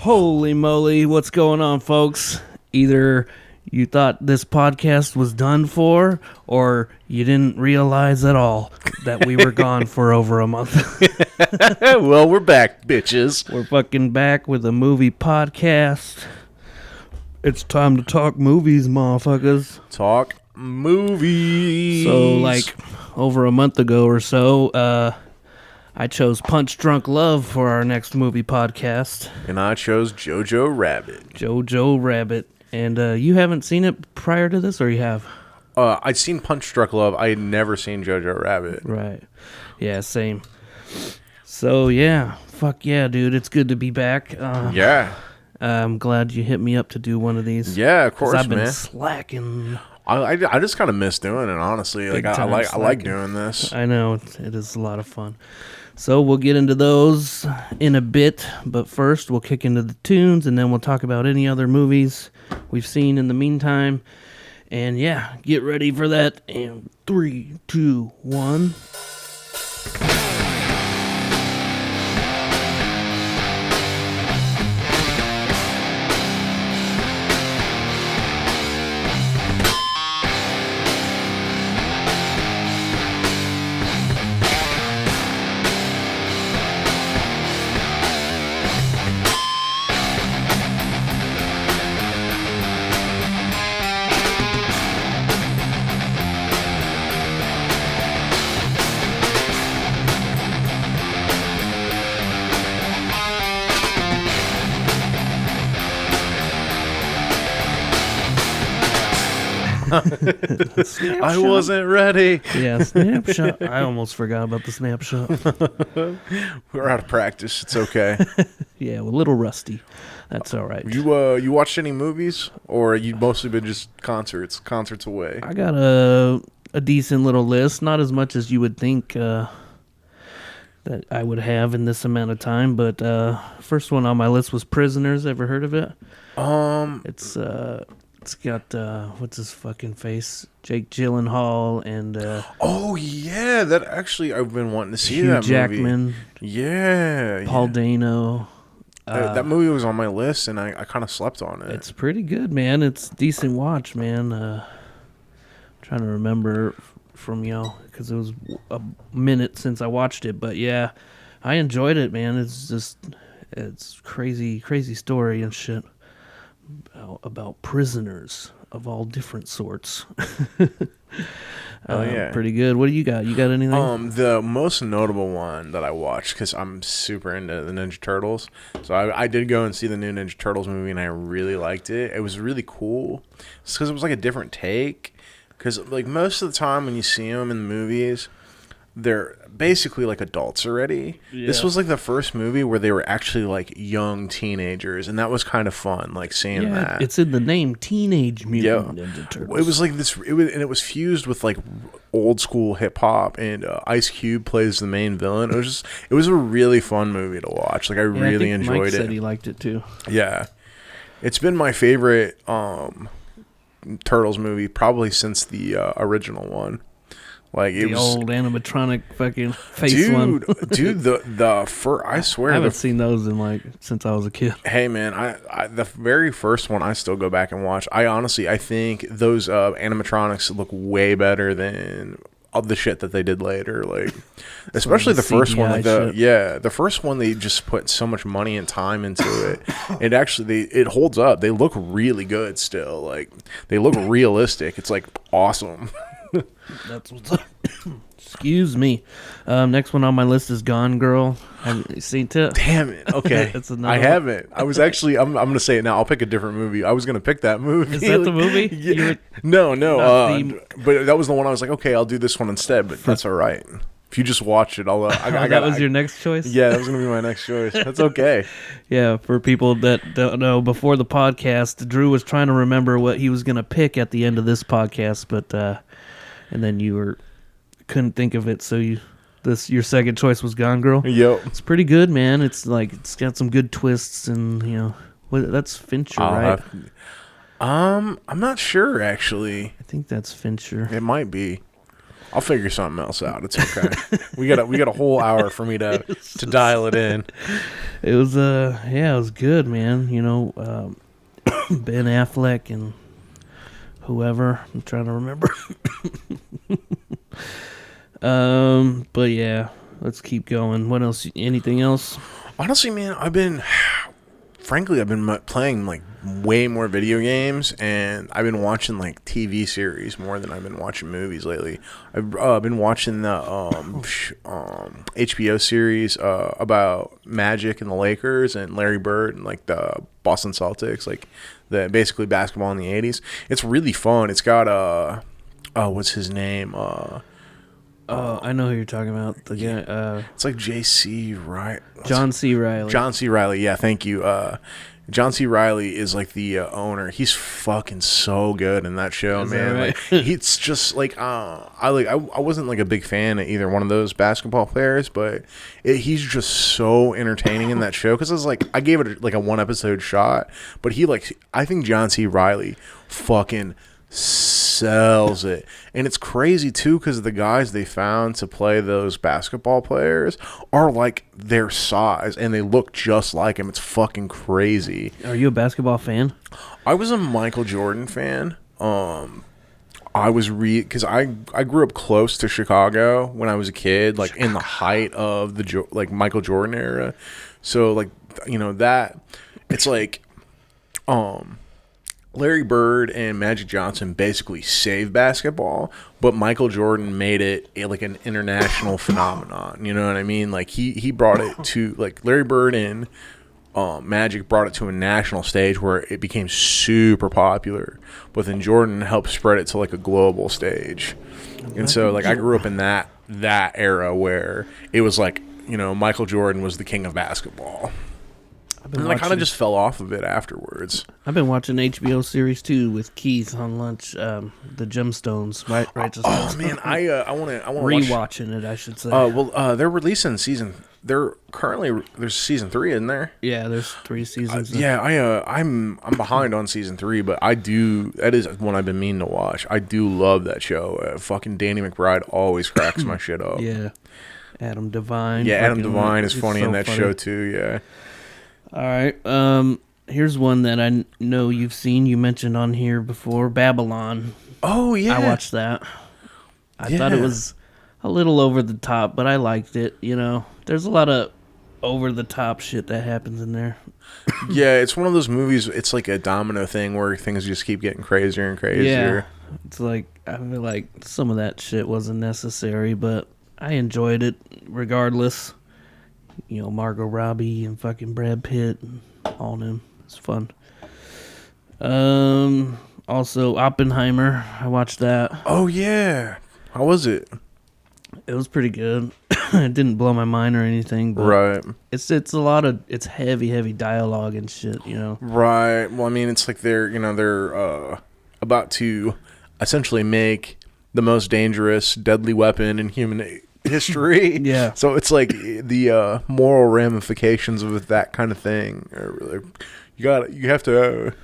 Holy moly, what's going on, folks? Either you thought this podcast was done for, or you didn't realize at all that we were gone for over a month. Well, we're back, bitches. We're fucking back with a movie podcast. It's time to talk movies, motherfuckers. Talk movies. So, like, over a month ago or so, I chose Punch Drunk Love for our next movie podcast. And I chose Jojo Rabbit. Jojo Rabbit. And you haven't seen it prior to this, or you have? I'd seen Punch Drunk Love. I had never seen Jojo Rabbit. Right. Yeah, same. So, yeah. Fuck yeah, dude. It's good to be back. Yeah. I'm glad you hit me up to do one of these. Yeah, of course, I've been man. slacking. I just kind of miss doing it, honestly. Like I like doing this. I know. It is a lot of fun. So we'll get into those in a bit, but first we'll kick into the tunes, and then we'll talk about any other movies we've seen in the meantime. And yeah, get ready for that. And 3, 2, 1. I wasn't ready. Yeah, snapshot. I almost forgot about the snapshot. We're out of practice. It's okay. Yeah, we're a little rusty. That's all right. You watched any movies, or you mostly been just concerts away? I got a decent little list. Not as much as you would think that I would have in this amount of time, but first one on my list was Prisoners. Ever heard of it? It's got what's his fucking face, Jake Gyllenhaal, and oh yeah, that actually I've been wanting to see Hugh that Jackman, movie. Yeah, Paul Dano. That movie was on my list, and I kind of slept on it. It's pretty good, man. It's a decent watch, man. Trying to remember from because it was a minute since I watched it, but yeah, I enjoyed it, man. It's crazy story and shit. About prisoners of all different sorts. Oh yeah, pretty good. What do you got? You got anything? The most notable one that I watched, because I'm super into the Ninja Turtles, so I did go and see the new Ninja Turtles movie, and I really liked it. It was really cool, because it was like a different take. Because like most of the time when you see them in the movies, they're basically like adults already. Yeah. This was like the first movie where they were actually like young teenagers, and that was kind of fun, like seeing that. It's in the name, Teenage Mutant Ninja Turtles. It was like this, it was fused with like old school hip hop, and Ice Cube plays the main villain. It was a really fun movie to watch. Like I really enjoyed Mike it. Said he liked it too. Yeah, it's been my favorite Turtles movie probably since the original one. Like the old animatronic fucking face one. Dude, I swear I haven't seen those since I was a kid. Hey man, I the very first one I still go back and watch. I think those animatronics look way better than all the shit that they did later. Like especially the first one. Like the first one, they just put so much money and time into it. It actually it holds up. They look really good still. Like they look realistic. It's like awesome. That's what's up. Excuse me. Next one on my list is Gone Girl. Have you seen it? Damn it. Okay. I haven't. I was actually, I'm going to say it now. I'll pick a different movie. I was going to pick that movie. Is that the movie? Yeah. No. But that was the one I was like, okay, I'll do this one instead, but that's all right. If you just watch it, I'll. That was your next choice? Yeah, that was going to be my next choice. That's okay. Yeah, for people that don't know, before the podcast, Drew was trying to remember what he was going to pick at the end of this podcast, but and then you couldn't think of it, so your second choice was Gone Girl. Yep, it's pretty good, man. It's got some good twists, and that's Fincher, right? I'm not sure actually. I think that's Fincher. It might be. I'll figure something else out. It's okay. we got a whole hour for me to dial it in. It was it was good, man. You know, Ben Affleck and whoever. I'm trying to remember. But yeah, let's keep going. What else? Anything else? Honestly, man, I've been playing like way more video games, and I've been watching like TV series more than I've been watching movies lately. I've been watching the HBO series about Magic and the Lakers and Larry Bird and like the Boston Celtics, like the basically basketball in the 80s. It's really fun. It's got what's his name? I know who you're talking about. The guy. It's like J.C. Riley. John C. Riley. John C. Riley. Yeah, thank you. John C. Riley is like the owner. He's fucking so good in that show, man. Right? Like, it's just like I wasn't like a big fan of either one of those basketball players, but he's just so entertaining in that show. Because I gave it like a 1-episode shot, but I think John C. Riley fucking sells it. And it's crazy too, because the guys they found to play those basketball players are like their size and they look just like him. It's fucking crazy. Are you a basketball fan? I was a Michael Jordan fan. I was because I grew up close to Chicago when I was a kid, like in the height of the Michael Jordan era. So like, you know, that it's like Larry Bird and Magic Johnson basically saved basketball, but Michael Jordan made it like an international phenomenon. You know what I mean? Like he brought it to, like, Larry Bird and Magic brought it to a national stage where it became super popular, but then Jordan helped spread it to like a global stage. And so like I grew up in that era where it was like, you know, Michael Jordan was the king of basketball. And I kind of just fell off of it afterwards. I've been watching HBO series too with Keith on lunch. The Gemstones, Righteous. Oh man, I want to rewatching it. I should say. They're releasing season. There's season 3 in there. Yeah, there's 3 seasons. I'm behind on season 3, but that is one I've been meaning to watch. I do love that show. Fucking Danny McBride always cracks my shit up. Yeah, Adam Devine. Yeah, Adam Devine is funny in that show too. Yeah. All right. Here's one that I know you've seen. You mentioned on here before, Babylon. Oh, yeah. I watched that. I thought it was a little over the top, but I liked it. You know, there's a lot of over the top shit that happens in there. Yeah, it's one of those movies. It's like a domino thing where things just keep getting crazier and crazier. Yeah. It's like, I feel like some of that shit wasn't necessary, but I enjoyed it regardless. You know, Margot Robbie and fucking Brad Pitt and all them. It's fun. Also, Oppenheimer. I watched that. Oh, yeah. How was it? It was pretty good. It didn't blow my mind or anything, but right. It's it's heavy dialogue and shit, you know. Right. Well, I mean, it's like they're about to essentially make the most dangerous, deadly weapon in human history. Yeah. So it's like the moral ramifications of that kind of thing. You have to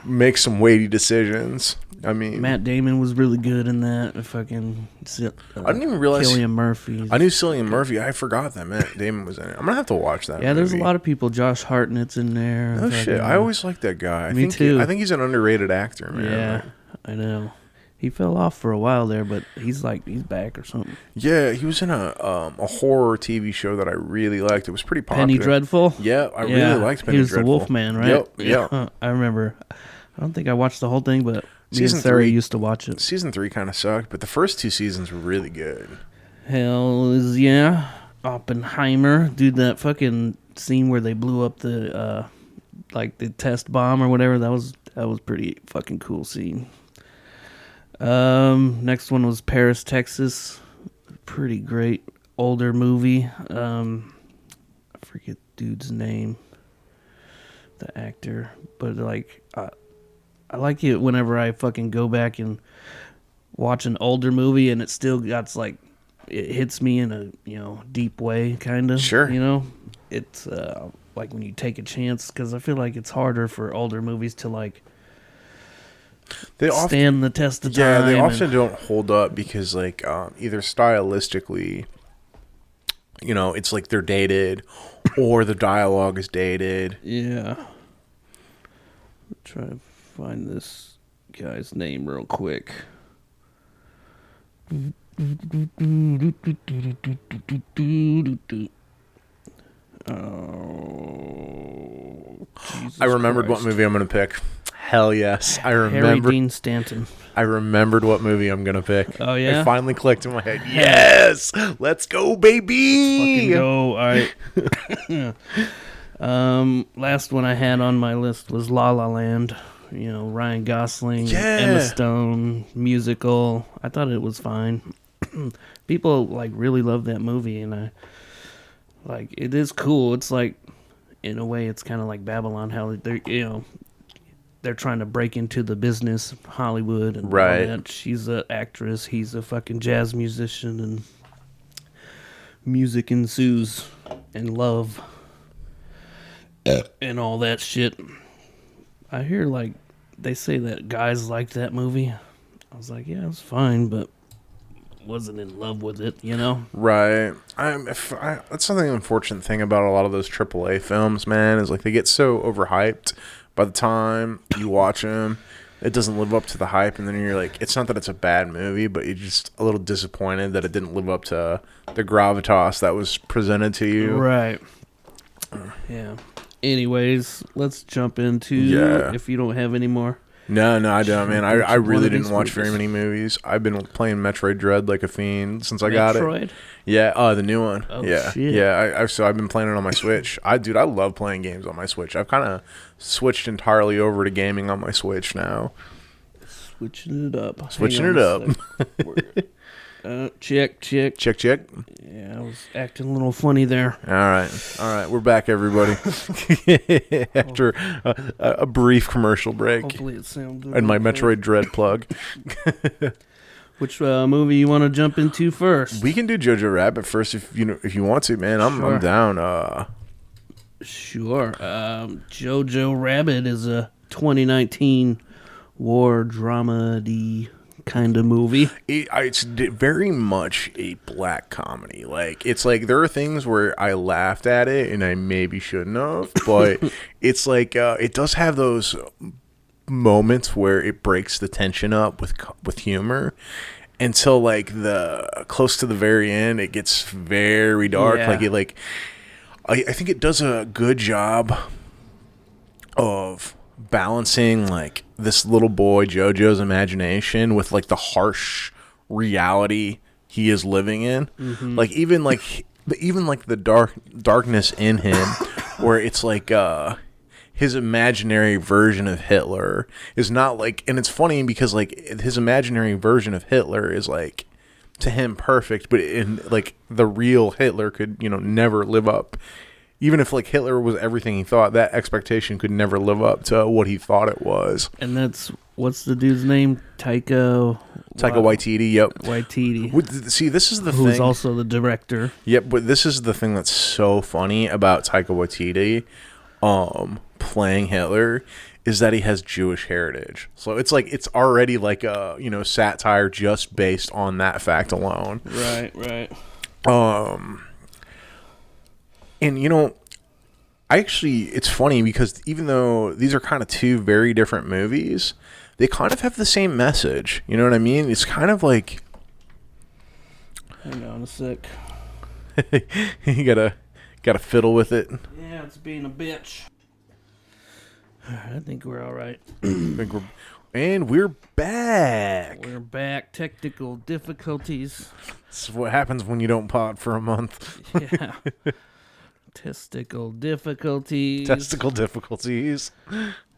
make some weighty decisions. I mean, Matt Damon was really good in that. Fucking I didn't even realize Cillian Murphy. I knew Cillian Murphy. I forgot that Matt Damon was in it. I'm gonna have to watch that. Yeah, there's a lot of people. Josh Hartnett's in there. Oh shit! I always liked that guy. Me too. I think he's an underrated actor, man. Yeah, I know. He fell off for a while there, but he's back or something. Yeah, he was in a horror TV show that I really liked. It was pretty popular. Penny Dreadful? Yeah, I really liked Penny Dreadful. He was the Wolfman, right? Yep. I remember. I don't think I watched the whole thing, but Season Sarah 3 used to watch it. Season 3 kind of sucked, but the first 2 seasons were really good. Hell yeah. Oppenheimer. Dude, that fucking scene where they blew up the the test bomb or whatever, that was pretty fucking cool scene. Next one was Paris, Texas. Pretty great older movie. I forget dude's name, the actor, but I like it whenever I fucking go back and watch an older movie and it still got it hits me in a deep way, kind of. Sure. You know, it's like when you take a chance, because I feel like it's harder for older movies to They often stand the test of time. they often don't hold up because like either stylistically, it's like they're dated, or the dialogue is dated. Yeah. Try to find this guy's name real quick. Oh, Jesus I remembered Christ. what movie I'm gonna pick. Hell yes, I Harry remember. Dean Stanton. I remembered what movie I'm gonna pick. Oh, yeah? It finally clicked in my head. Yes, let's go, baby. Fucking go! All right. Last one I had on my list was La La Land. Ryan Gosling, Emma Stone, musical. I thought it was fine. People really love that movie, and it is cool. It's like, in a way, it's kind of like Babylon, how they're trying to break into the business, Hollywood, and all that. She's an actress, he's a fucking jazz musician, and music ensues, and love, and all that shit. I hear they say that guys liked that movie. I was like, yeah, it was fine, but wasn't in love with it, Right. That's something unfortunate thing about a lot of those AAA films, man, is they get so overhyped. By the time you watch them, it doesn't live up to the hype, and then you're like, it's not that it's a bad movie, but you're just a little disappointed that it didn't live up to the gravitas that was presented to you. Right. Yeah. Anyways, let's jump into, if you don't have any more. No, I don't, man. I really didn't watch movies. very many movies. I've been playing Metroid Dread like a fiend since I got it. Metroid? Yeah, the new one. Oh, yeah, shit. yeah. So I've been playing it on my Switch. I love playing games on my Switch. I've kind of switched entirely over to gaming on my Switch now. Switching it up. Check. Check. Yeah, I was acting a little funny there. All right. We're back, everybody. After a brief commercial break. Hopefully it sounds good. And my Metroid Dread plug. Which movie you want to jump into first? We can do Jojo Rabbit first if you want to, man. I'm down. Sure. Jojo Rabbit is a 2019 war dramedy kind of movie. It's very much a black comedy. There are things where I laughed at it and I maybe shouldn't have, but it's it does have those moments where it breaks the tension up with humor until the close to the very end it gets very dark. Yeah. I think it does a good job of balancing this little boy Jojo's imagination with the harsh reality he is living in. Mm-hmm. Even the darkness in him where it's his imaginary version of Hitler is not and it's funny because his imaginary version of Hitler is to him perfect, but in the real Hitler could never live up. Even if Hitler was everything he thought, that expectation could never live up to what he thought it was. And what's the dude's name? Taika Waititi. Yep. Waititi. See, this is the thing. Who's also the director. Yep, but this is the thing that's so funny about Taika Waititi playing Hitler is that he has Jewish heritage. So it's it's already a satire just based on that fact alone. Right. And it's funny because even though these are kind of two very different movies, they kind of have the same message. You know what I mean? It's kind of Hang on a sec. You gotta fiddle with it. Yeah, it's being a bitch. I think we're all right. And we're back. We're back. Technical difficulties. This is what happens when you don't pod for a month. Yeah. Testicle difficulties.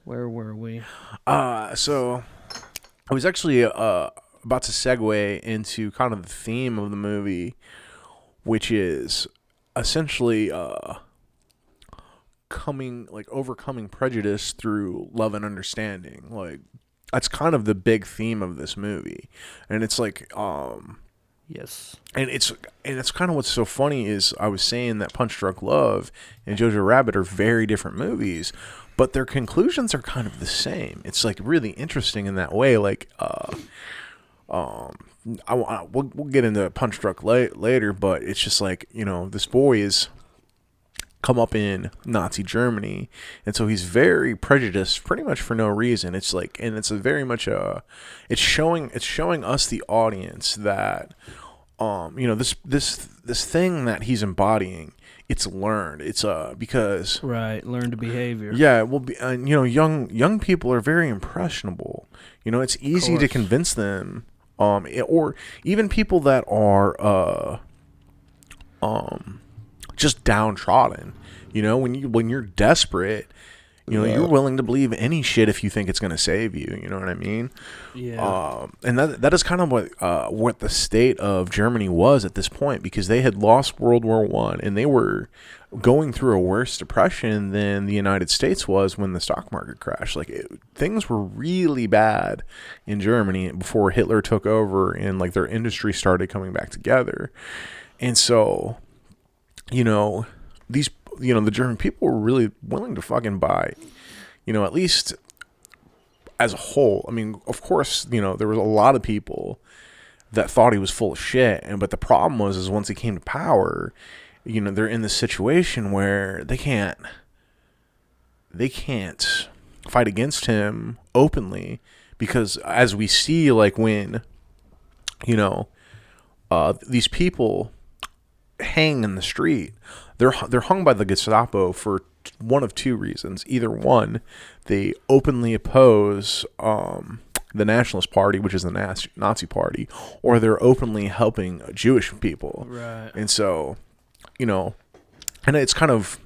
Where were we? So I was actually about to segue into kind of the theme of the movie, which is essentially overcoming prejudice through love and understanding. That's kind of the big theme of this movie. And it's Yes. And it's kind of what's so funny is I was saying that Punch Drunk Love and Jojo Rabbit are very different movies, but their conclusions are kind of the same. It's like really interesting in that way. Like, we'll get into Punch Drunk later, but it's just like, you know, this boy is come up in Nazi Germany, and so he's very prejudiced pretty much for no reason. It's like, and it's a very much it's showing us, the audience, that you know, this thing that he's embodying, it's learned. It's because right, learned behavior. Yeah, well, you know, young people are very impressionable. You know, it's easy to convince them, or even people that are just downtrodden. You know, when you're desperate, you know, you're willing to believe any shit if you think it's going to save you. You know what I mean? Yeah. And that is kind of what the state of Germany was at this point, because they had lost World War I, and they were going through a worse depression than the United States was when the stock market crashed. Like, things were really bad in Germany before Hitler took over, and like their industry started coming back together. And so, you know, the German people were really willing to fucking buy, you know, at least as a whole. I mean, of course, you know, there was a lot of people that thought he was full of shit, but the problem was once he came to power, you know, they're in this situation where they can't fight against him openly, because as we see, like, when, you know, these people hang in the street, they're hung by the Gestapo for one of two reasons. Either one, they openly oppose the Nationalist Party, which is the Nazi Party, or they're openly helping Jewish people. Right. And so, you know, and it's kind of,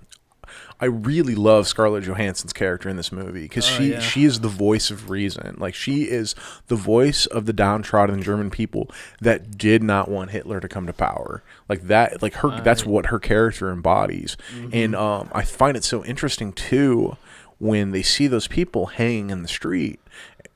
I really love Scarlett Johansson's character in this movie, because she is the voice of reason. Like, she is the voice of the downtrodden German people that did not want Hitler to come to power. Like that, like her, that's what her character embodies. Mm-hmm. And I find it so interesting too when they see those people hanging in the street.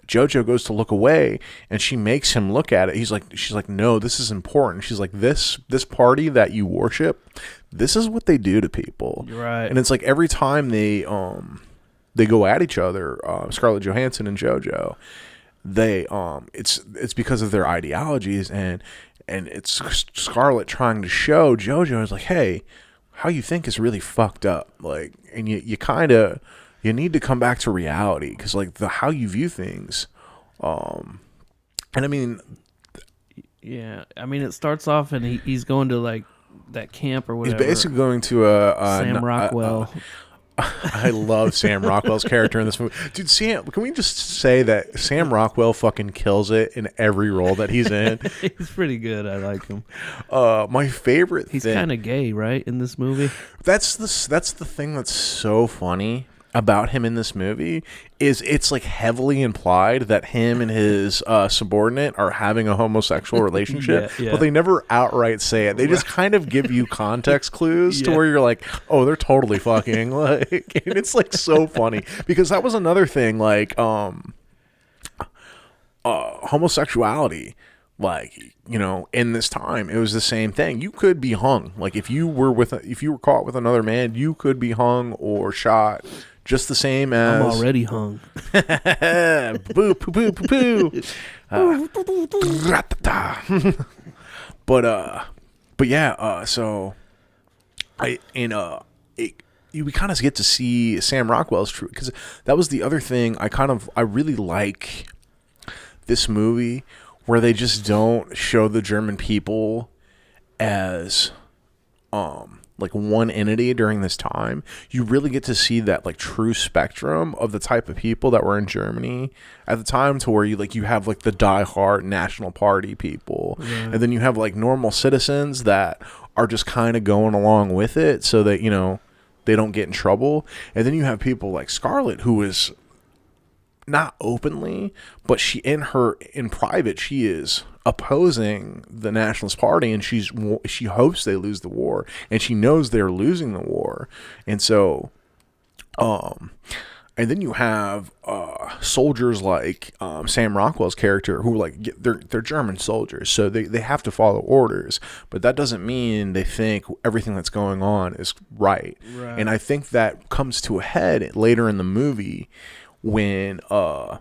Jojo goes to look away, and she makes him look at it. She's like, no, this is important. She's like, this party that you worship, this is what they do to people. Right. And it's like every time they go at each other, Scarlett Johansson and Jojo, they it's because of their ideologies, and it's Scarlett trying to show Jojo is like, hey, how you think is really fucked up. Like, and you kind of, you need to come back to reality, because like how you view things, and I mean, yeah, I mean, it starts off and he's going to like that camp or whatever. He's basically going to Sam Rockwell. I love Sam Rockwell's character in this movie, dude. Can we just say that Sam Rockwell fucking kills it in every role that he's in? He's pretty good. I like him. My favorite. He's kind of gay, right, in this movie? That's the thing that's so funny about him in this movie, is it's like heavily implied that him and his subordinate are having a homosexual relationship, but they never outright say it. They just kind of give you context clues to where you're like, oh, they're totally fucking. Like, and it's like so funny, because that was another thing, like homosexuality. Like, you know, in this time, it was the same thing. You could be hung. Like, if you were caught with another man, you could be hung or shot, just the same as. I'm already hung. Boo, poo, poo, poo, poo. But yeah. So we kind of get to see Sam Rockwell's truth, because that was the other thing. I really like this movie, where they just don't show the German people as like one entity during this time. You really get to see that like true spectrum of the type of people that were in Germany at the time, to where you have like the diehard National Party people, and then you have like normal citizens that are just kind of going along with it so that, you know, they don't get in trouble. And then you have people like Scarlett, who is not openly, but in private, she is opposing the Nationalist Party, and she hopes they lose the war, and she knows they're losing the war. And so And then you have soldiers like Sam Rockwell's character who they're German soldiers, so they have to follow orders, but that doesn't mean they think everything that's going on is right. And I think that comes to a head later in the movie when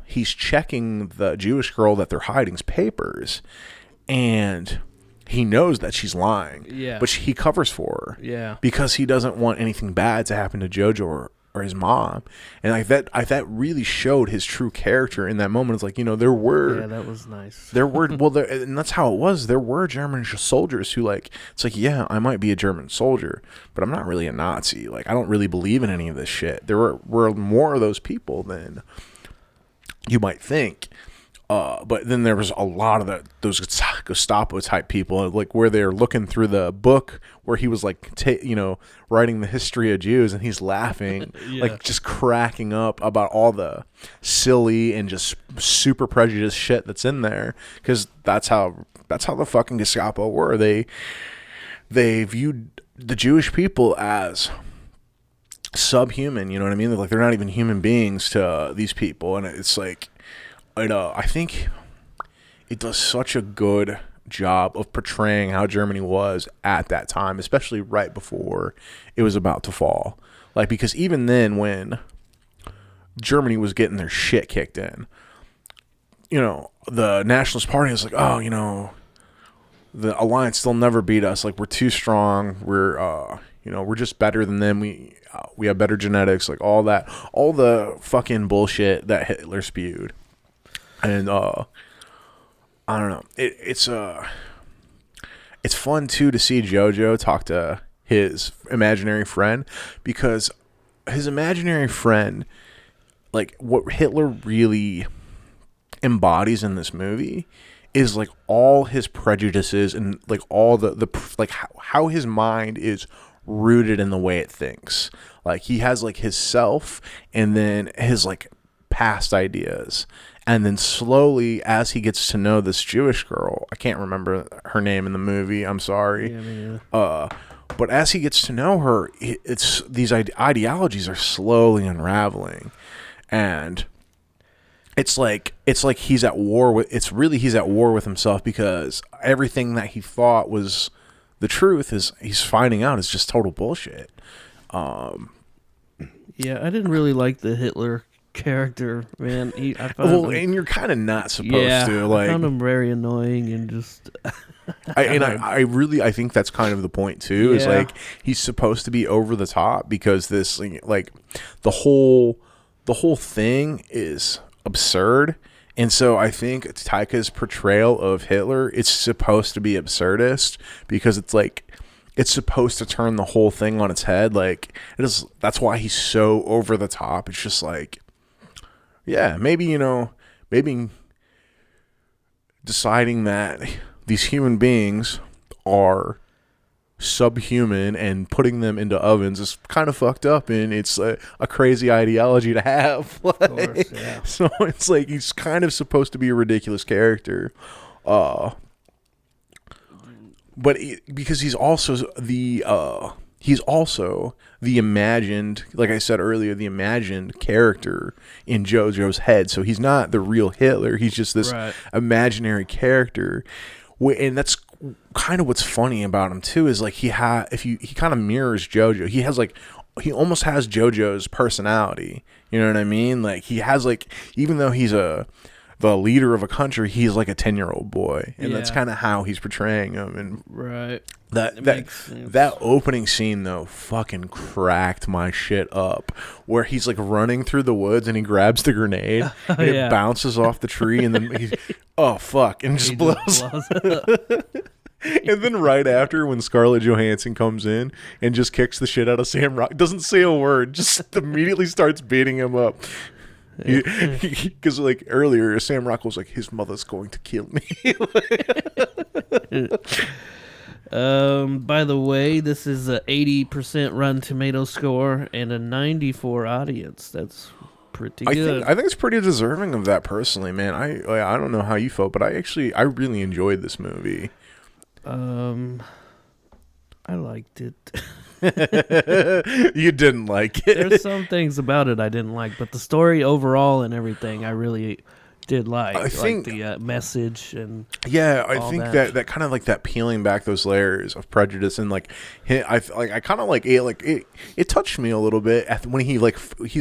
he's checking the Jewish girl that they're hiding's papers, and he knows that she's lying, but he covers for her because he doesn't want anything bad to happen to Jojo or his mom. And like that really showed his true character in that moment. It's like, there were that was nice. There were and that's how it was. There were German soldiers who it's like, yeah, I might be a German soldier, but I'm not really a Nazi. Like, I don't really believe in any of this shit. There were more of those people than you might think. But then there was a lot of those Gestapo type people, like where they're looking through the book where he was writing the history of Jews, and he's laughing, like just cracking up about all the silly and just super prejudiced shit that's in there, because that's how the fucking Gestapo were. They viewed the Jewish people as subhuman. You know what I mean? They're not even human beings to these people, and it's like. I think it does such a good job of portraying how Germany was at that time, especially right before it was about to fall. Like, because even then, when Germany was getting their shit kicked in, the Nationalist Party was like, oh, the Alliance, they'll never beat us. Like, we're too strong. We're just better than them. We have better genetics. Like, all the fucking bullshit that Hitler spewed. And I don't know. It's fun too to see Jojo talk to his imaginary friend, because his imaginary friend, like, what Hitler really embodies in this movie is like all his prejudices and like all the how his mind is rooted in the way it thinks. Like, he has like his self and then his like past ideas. And then slowly, as he gets to know this Jewish girl, I can't remember her name in the movie, I'm sorry. Yeah, me neither. But as he gets to know her, it's these ideologies are slowly unraveling, and it's like he's at war with. He's at war with himself, because everything that he thought was the truth he's finding out is just total bullshit. Yeah, I didn't really like the Hitler character, man. And you're kind of not supposed to. Like, I found him very annoying and just. I think that's kind of the point too. Is like, he's supposed to be over the top, because this, like, the whole thing is absurd, and so I think Taika's portrayal of Hitler, it's supposed to be absurdist, because it's like, it's supposed to turn the whole thing on its head. Like, it is. That's why he's so over the top. It's just like, yeah, maybe deciding that these human beings are subhuman and putting them into ovens is kind of fucked up, and it's a crazy ideology to have. Like, of course, yeah. So it's like, he's kind of supposed to be a ridiculous character, but because he's also the imagined, like I said earlier, the imagined character in Jojo's head. So he's not the real Hitler. He's just this imaginary character. And that's kind of what's funny about him too, is like, he kind of mirrors Jojo. He almost has Jojo's personality. You know what I mean? Like, he has, like, even though he's the leader of a country, he's like a 10-year-old boy, and that's kind of how he's portraying him. And that opening scene though fucking cracked my shit up, where he's like running through the woods and he grabs the grenade and it bounces off the tree, and then he's and just blows. And then right after, when Scarlett Johansson comes in and just kicks the shit out of Sam Rock, doesn't say a word, just immediately starts beating him up. Because like earlier, Sam Rockwell was like, his mother's going to kill me. By the way, this is a 80% Rotten Tomato score and a 94 audience. That's pretty good. I think it's pretty deserving of that, personally, man. I don't know how you felt, but I really enjoyed this movie. I liked it. You didn't like it. There's some things about it I didn't like, but the story overall and everything I really did like. I think the message and I all think that. that kind of like that peeling back those layers of prejudice and like I kind of like it touched me a little bit when he's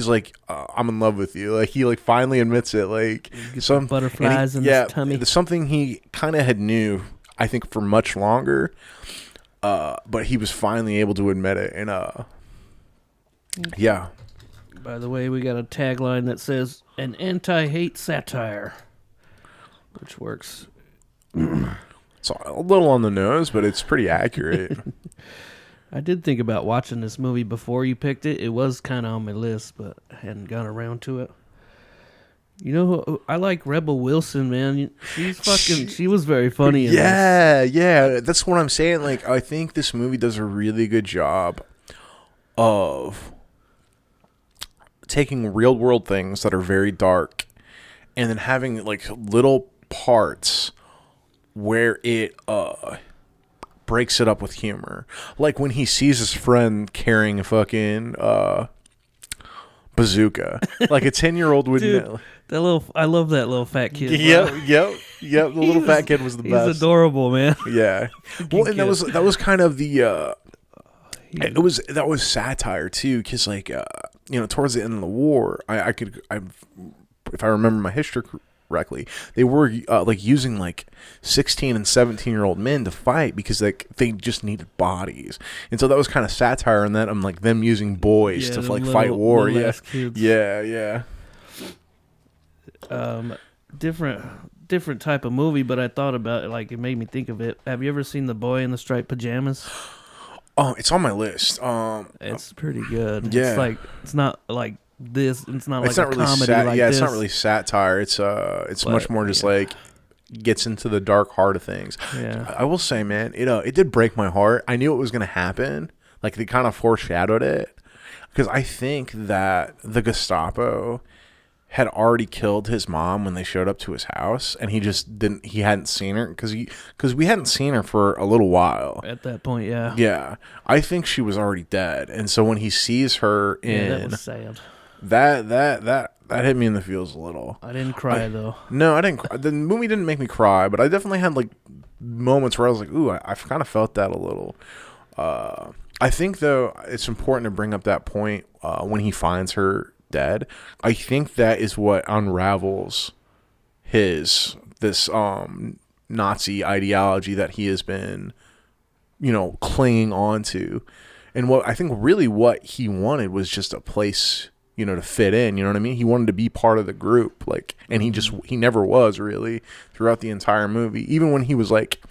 like I'm in love with you, like he like finally admits it, like some butterflies in his tummy. It's something he kind of had knew, I think, for much longer, but he was finally able to admit it. And yeah. By the way, we got a tagline that says an anti-hate satire, which works. It's a little on the nose, but it's pretty accurate. I did think about watching this movie before you picked it. It was kind of on my list, but I hadn't gotten around to it. You know, I like Rebel Wilson, man. She was very funny in this. Yeah. That's what I'm saying. Like, I think this movie does a really good job of taking real world things that are very dark and then having like little parts where it breaks it up with humor. Like when he sees his friend carrying a fucking bazooka. Like a 10-year-old wouldn't know. I love that little fat kid. Yep. The little fat kid was the best. He's adorable, man. Yeah. Well, and that was kind of the that was satire too, because like towards the end of the war, if I remember my history correctly, they were like using like 16 and 17-year-old men to fight because like they just needed bodies, and so that was kind of satire on that. I'm like them using boys to like fight war. Yeah. Different type of movie, but I thought about it, like it made me think of it. Have you ever seen The Boy in the Striped Pajamas? Oh, it's on my list. It's pretty good. Yeah. It's like it's not like this. It's not like it's not a really comedy like this. it's not really satire. It's much more just like gets into the dark heart of things. Yeah. I will say, man, it did break my heart. I knew it was gonna happen. Like they kind of foreshadowed it, because I think that the Gestapo had already killed his mom when they showed up to his house, and he hadn't seen her because we hadn't seen her for a little while At that point, yeah. Yeah, I think she was already dead, and so when he sees her that was sad. That hit me in the feels a little. I didn't cry though. No, I didn't cry. The movie didn't make me cry, but I definitely had like moments where I was like, ooh, I kind of felt that a little. I think though it's important to bring up that point when he finds her dead. I think that is what unravels this Nazi ideology that he has been clinging on to. And what I think really what he wanted was just a place to fit in, you know what I mean? He wanted to be part of the group, like, and he never was really throughout the entire movie. Even when he was like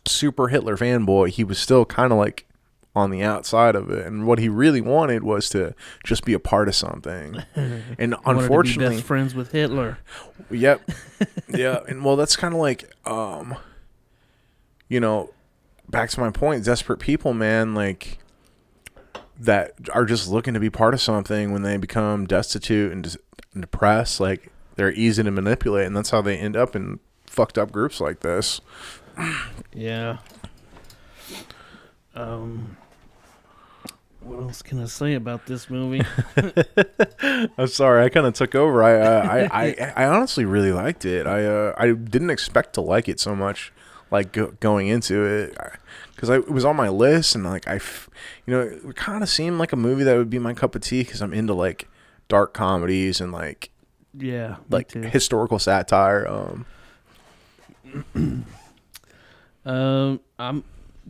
super Hitler fanboy, he was still kind of like on the outside of it, and what he really wanted was to just be a part of something. And unfortunately, to be best friends with Hitler. Yep. Yeah, and well, that's kind of like back to my point, desperate people, man, like that are just looking to be part of something. When they become destitute and depressed, like they're easy to manipulate, and that's how they end up in fucked up groups like this. Yeah. What else can I say about this movie? I'm sorry, I kind of took over. I honestly really liked it. I didn't expect to like it so much, like going into it, because it was on my list, and like it kind of seemed like a movie that would be my cup of tea, because I'm into like dark comedies and like historical satire. I'm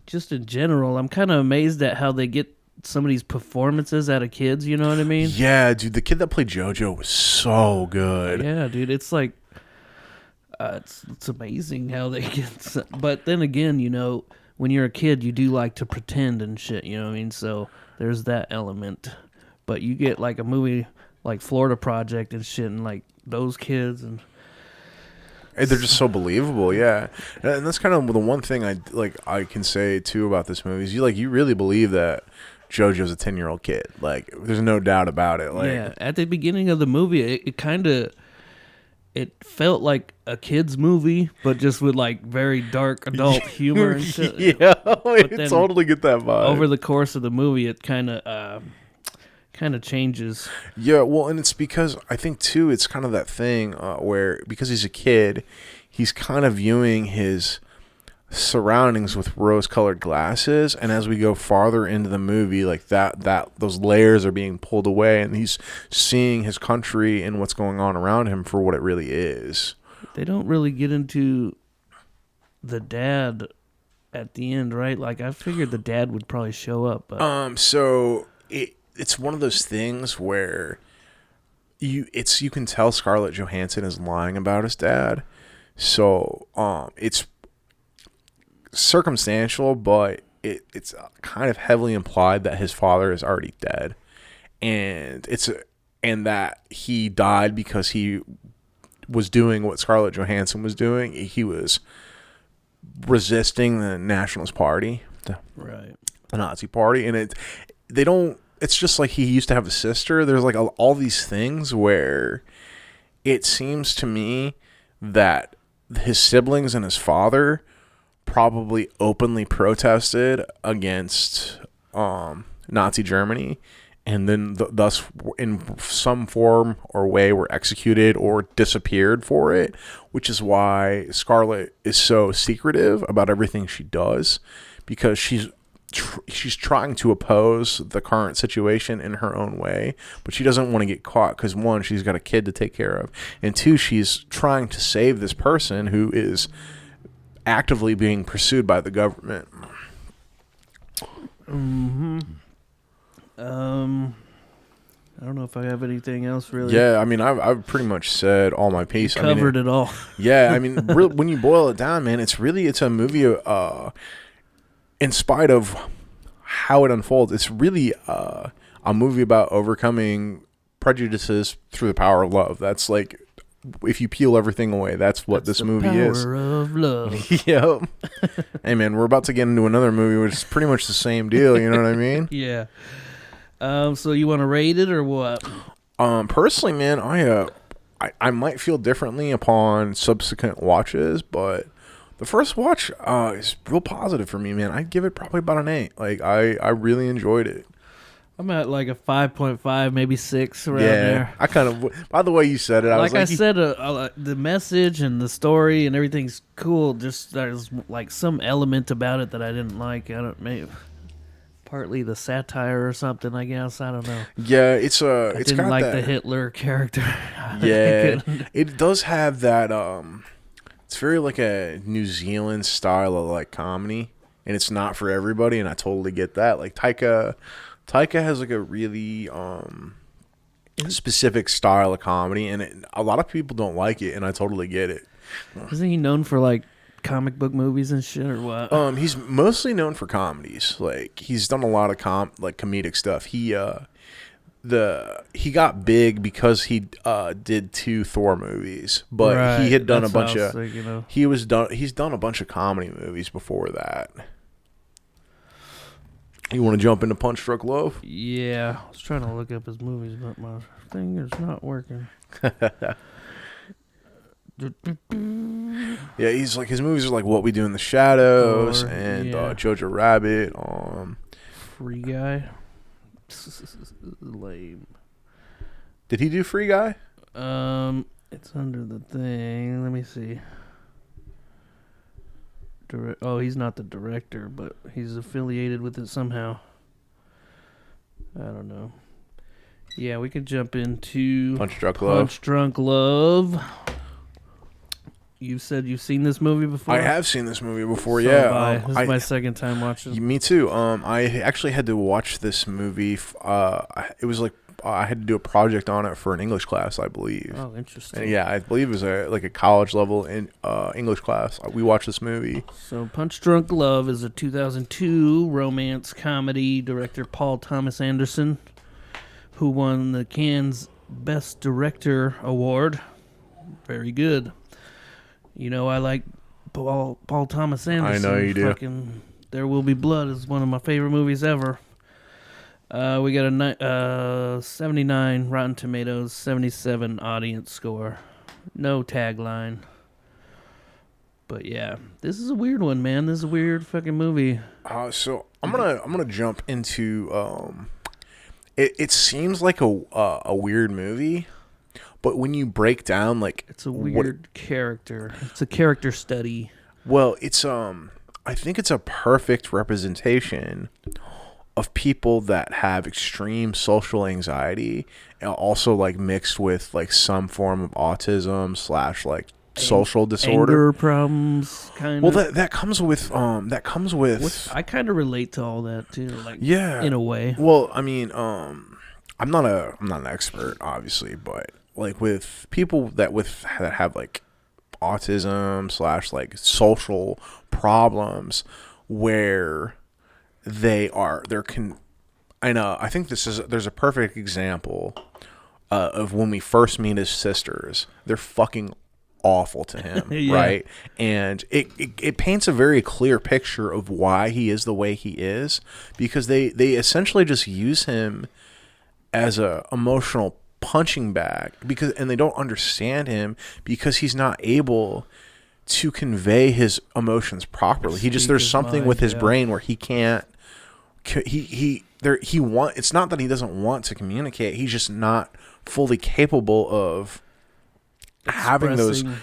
just in general, I'm kind of amazed at how they get some of these performances out of kids, you know what I mean? Yeah, dude, the kid that played Jojo was so good. Yeah, dude, it's like it's amazing how they get. But then again, when you're a kid, you do like to pretend and shit, you know what I mean? So there's that element. But you get like a movie like Florida Project and shit, and like those kids, and they're just so believable, yeah. And that's kind of the one thing I can say too about this movie is you really believe that JoJo's a 10-year-old kid. Like, there's no doubt about it. Like, yeah, at the beginning of the movie, it kind of it felt like a kid's movie, but just with like very dark adult humor and shit. Yeah, I then totally get that vibe. Over the course of the movie, it kind of changes. Yeah, well, and it's because I think too, it's kind of that thing where because he's a kid, he's kind of viewing his surroundings with rose-colored glasses, and as we go farther into the movie, like that those layers are being pulled away, and he's seeing his country and what's going on around him for what it really is. They don't really get into the dad at the end, right? Like I figured the dad would probably show up, but so it's one of those things where you can tell Scarlett Johansson is lying about his dad, so it's circumstantial, but it's kind of heavily implied that his father is already dead, and that he died because he was doing what Scarlett Johansson was doing. He was resisting the Nationalist Party, the Nazi Party, and it's just like he used to have a sister. There's like all these things where it seems to me that his siblings and his father probably openly protested against Nazi Germany, and then thus in some form or way were executed or disappeared for it, which is why Scarlett is so secretive about everything she does, because she's trying to oppose the current situation in her own way, but she doesn't want to get caught because, one, she's got a kid to take care of, and two, she's trying to save this person who is actively being pursued by the government. I don't know if I have anything else really. Yeah, I mean, I've pretty much said all my piece. Covered it all. Yeah, I mean, when you boil it down, man, it's a movie. In spite of how it unfolds, it's really a movie about overcoming prejudices through the power of love. That's like, if you peel everything away, that's what this movie is. Power of love. Yep. Hey, man, we're about to get into another movie, which is pretty much the same deal. You know what I mean? Yeah. So you want to rate it or what? Personally, man, I might feel differently upon subsequent watches, but the first watch is real positive for me, man. I'd give it probably about an 8. Like, I really enjoyed it. I'm at like a 5.5, maybe 6 around there. I kind of, by the way you said it, I was like, I said, the message and the story and everything's cool. Just there's like some element about it that I didn't like. I don't maybe partly the satire or something. I guess I don't know. Yeah, it's I it's didn't got like that, the Hitler character. Yeah, it does have that. It's very like a New Zealand style of like comedy, and it's not for everybody, and I totally get that. Like Taika has like a really specific style of comedy, and a lot of people don't like it, and I totally get it. Isn't he known for like comic book movies and shit, or what? He's mostly known for comedies. Like he's done a lot of comedic stuff. He got big because he did 2 Thor movies, but he had done a bunch of he's done a bunch of comedy movies before that. You want to jump into Punch Drunk Love? Yeah, I was trying to look up his movies, but my thing is not working. Yeah, he's like, his movies are like What We Do in the Shadows and Jojo Rabbit. Free Guy. Lame. Did he do Free Guy? It's under the thing. Let me see. He's not the director, but he's affiliated with it somehow. I don't know. Yeah, we could jump into Punch Drunk Love. You said you've seen this movie before? I have seen this movie before, So yeah. this is my second time watching it. Me too. I actually had to watch this movie. It was like I had to do a project on it for an English class, I believe. Oh, interesting. And yeah, I believe it was a college level in English class. We watched this movie. So Punch Drunk Love is a 2002 romance comedy. Director Paul Thomas Anderson, who won the Cannes Best Director Award. Very good. You know, I like Paul Thomas Anderson. I know you do. There Will Be Blood is one of my favorite movies ever. We got a 79 Rotten Tomatoes, 77 audience score. No tagline. But yeah, this is a weird one, man. This is a weird fucking movie. So I'm gonna jump into it seems like a weird movie, but when you break down like It's a weird character. It's a character study. well, it's I think it's a perfect representation of people that have extreme social anxiety, and also like mixed with like some form of autism / like social disorder, Anger problems, kind well of. that comes with I kind of relate to all that too, like yeah, in a way. well, I mean, I'm not an expert obviously, but like with people that have like autism / like social problems where I think there's a perfect example of when we first meet his sisters. They're fucking awful to him, Yeah. right? And it paints a very clear picture of why he is the way he is, because they essentially just use him as a emotional punching bag, and they don't understand him because he's not able to convey his emotions properly. There's something with his brain where he can't. It's not that he doesn't want to communicate. He's just not fully capable of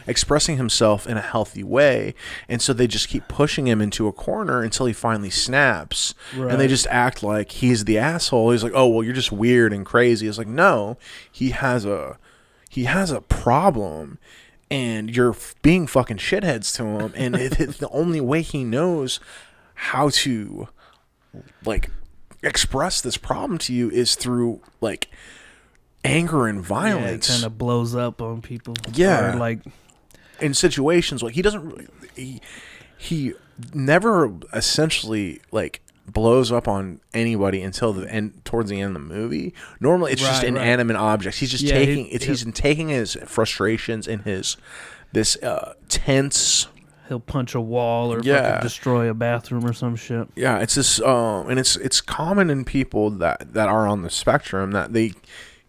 expressing himself in a healthy way, and so they just keep pushing him into a corner until he finally snaps. Right. And they just act like he's the asshole. He's like, oh well, you're just weird and crazy. It's like, no, he has a problem, and you're being fucking shitheads to him, and it's the only way he knows how to like express this problem to you is through like anger and violence. Yeah, it kind of blows up on people. Yeah, or like in situations like he never essentially like blows up on anybody until the end, towards the end of the movie. Normally it's just inanimate objects. He's just he's taking his frustrations and this tense. He'll punch a wall or fucking destroy a bathroom or some shit. Yeah, it's this and it's common in people that are on the spectrum, that they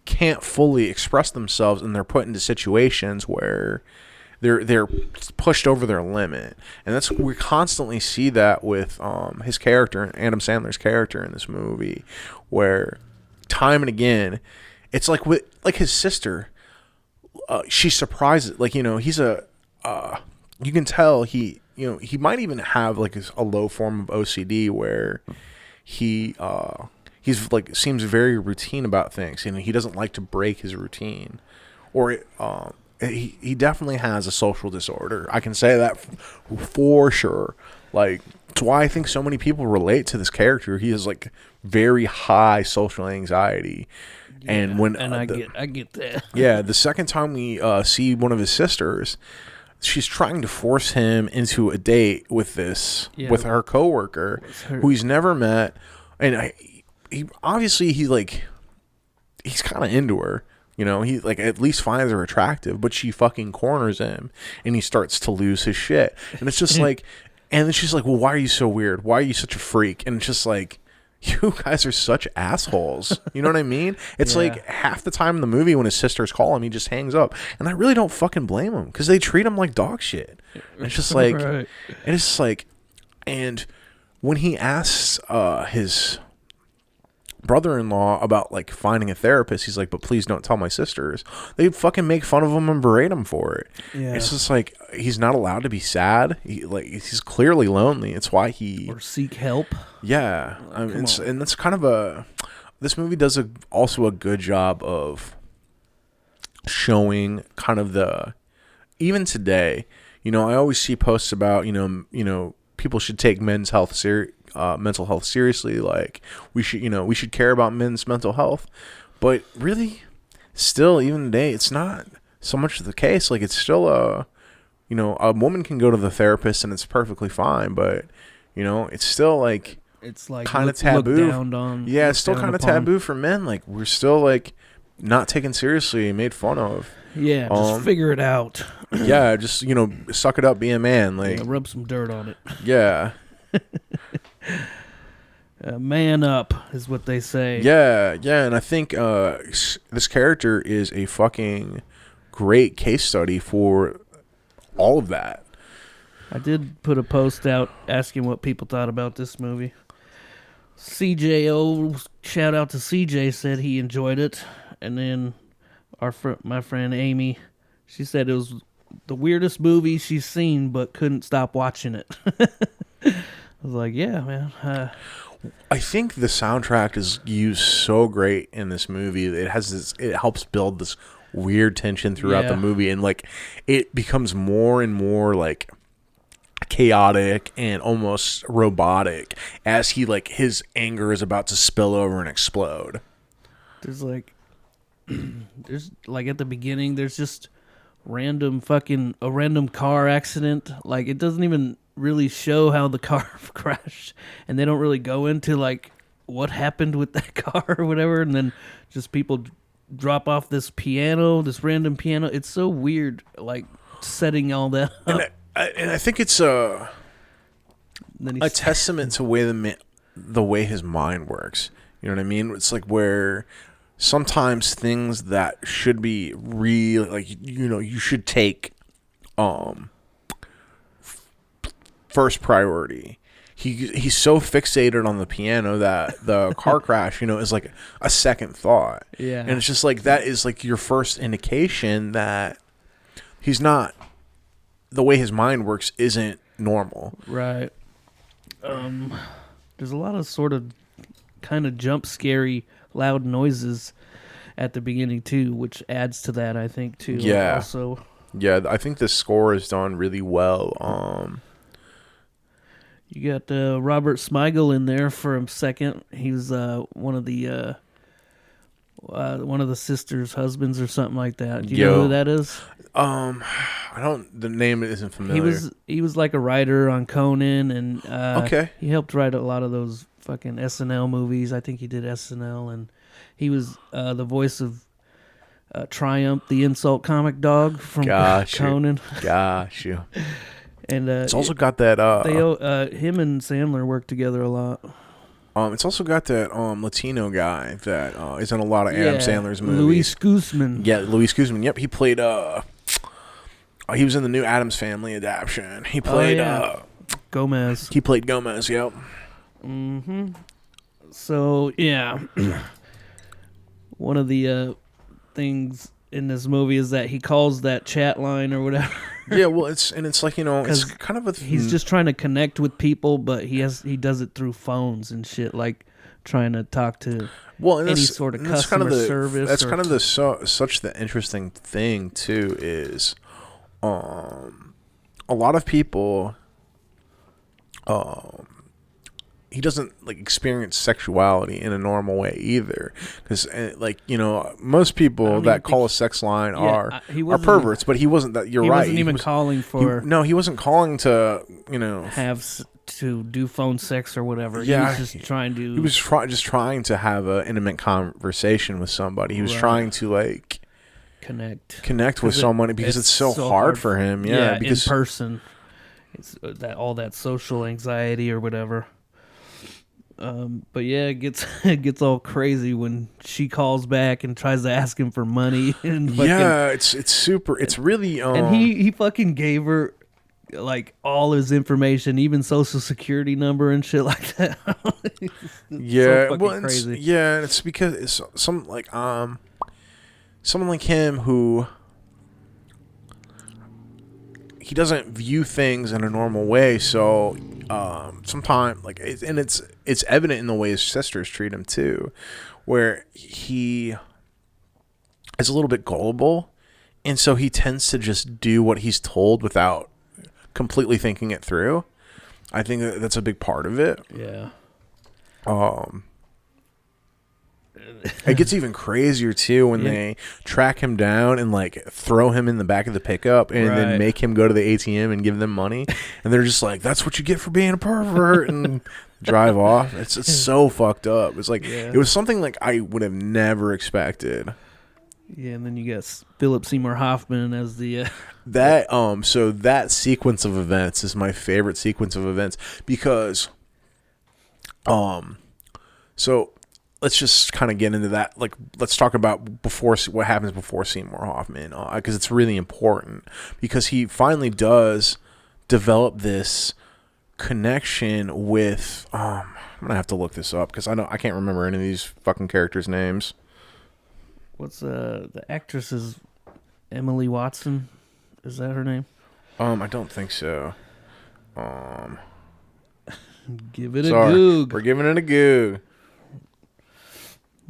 can't fully express themselves, and they're put into situations where they're pushed over their limit. And we constantly see that with his character, Adam Sandler's character in this movie, where time and again it's like with like his sister, she's surprised, like, you know, he's you can tell he might even have like a low form of OCD where he's like seems very routine about things, and he doesn't like to break his routine, or he definitely has a social disorder. I can say that for sure. Like, it's why I think so many people relate to this character. He has like very high social anxiety. Yeah, and I get that. Yeah, the second time we see one of his sisters, she's trying to force him into a date with with her coworker who he's never met, and he's kind of into her. You know, he like at least finds her attractive, but she fucking corners him, and he starts to lose his shit. And it's just like, and then she's like, well, why are you so weird? Why are you such a freak? And it's just like, you guys are such assholes. You know what I mean? It's like half the time in the movie when his sisters call him, he just hangs up. And I really don't fucking blame him, because they treat him like dog shit. And it's just like, and it's just like, and when he asks his brother-in-law about like finding a therapist, he's like, but please don't tell my sisters. They fucking make fun of him and berate him for it. Yeah. It's just like, he's not allowed to be sad. He's clearly lonely. It's why or seek help. Yeah. And that's kind of this movie does also a good job of showing kind of even today, you know, I always see posts about, you know, people should take mental health seriously. Like, we should care about men's mental health. But really, still, even today, it's not so much the case. Like, it's still a woman can go to the therapist and it's perfectly fine, but you know, it's still like, it's like kind of taboo. It's still kind of taboo for men. Like, we're still like not taken seriously, made fun of. Yeah, just figure it out. Yeah, just, you know, suck it up, be a man. Like, rub some dirt on it. Yeah. Man up is what they say. Yeah, and I think this character is a fucking great case study for all of that. I did put a post out asking what people thought about this movie. CJO, shout out to CJ, said he enjoyed it. And then my friend Amy, she said it was the weirdest movie she's seen, but couldn't stop watching it. I was like, yeah, man. I think the soundtrack is used so great in this movie. It helps build this weird tension throughout the movie, and like it becomes more and more like chaotic and almost robotic as his anger is about to spill over and explode. There's like at the beginning, there's just a random car accident. Like, it doesn't even really show how the car crashed, and they don't really go into like what happened with that car or whatever, and then just people drop off this random piano. It's so weird, like setting all that up. And I think it's a testament to the way his mind works. You know what I mean? It's like where sometimes things that should be real, like, you know, you should take first priority. He's so fixated on the piano that the car crash, you know, is like a second thought. Yeah. And it's just like that is like your first indication that he's not, the way his mind works isn't normal. Right. There's a lot of sort of kind of jump scary loud noises at the beginning too, which adds to that, I think, too. Yeah. Also. Yeah, I think the score is done really well. You got Robert Smigel in there for a second. He was one of the sisters' husbands or something like that. Do you know who that is? I don't. The name isn't familiar. He was like a writer on Conan, and okay, he helped write a lot of those fucking SNL movies. I think he did SNL, and he was the voice of Triumph, the insult comic dog from Conan. Gosh, you. And it's also got that. Him and Sandler work together a lot. It's also got that Latino guy that is in a lot of Adam Sandler's movies. Luis Guzman. Yeah, Luis Guzman. Yep, he played. He was in the new Addams Family adaptation. He played Gomez. He played Gomez. Yep. Mm-hmm. So yeah, one of the things in this movie is that he calls that chat line or whatever. Yeah, well, it's like, you know, it's kind of he's just trying to connect with people, but he does it through phones and shit, like trying to talk to any sort of customer service. That's kind of the interesting thing too is, a lot of people, he doesn't like experience sexuality in a normal way either, because like, you know, most people that call a sex line are perverts, but he wasn't that. He wasn't calling for. He wasn't calling to, you know, to do phone sex or whatever. Yeah, he was just trying to. He was just trying to have an intimate conversation with somebody. He was trying to like connect with someone because it's so hard for him. Yeah, because in person, it's all that social anxiety or whatever. But yeah, it gets all crazy when she calls back and tries to ask him for money. And it's super. It's really. And he fucking gave her like all his information, even social security number and shit like that. Crazy. It's because it's someone like him who. He doesn't view things in a normal way, so sometimes it's evident in the way his sisters treat him too, where he is a little bit gullible, and so he tends to just do what he's told without completely thinking it through. I think that's a big part of it. Yeah. It gets even crazier too when they track him down and like throw him in the back of the pickup and then make him go to the ATM and give them money, and they're just like, "That's what you get for being a pervert," and drive off. It's so fucked up. It's like it was something like I would have never expected. Yeah, and then you got Philip Seymour Hoffman as the so that sequence of events is my favorite sequence of events because so let's just kind of get into that. Like, let's talk about what happens before Seymour Hoffman, because it's really important, because he finally does develop this connection with. I'm gonna have to look this up because I can't remember any of these fucking characters' names. What's the actress is Emily Watson? Is that her name? I don't think so. Give it a goog. We're giving it a goog.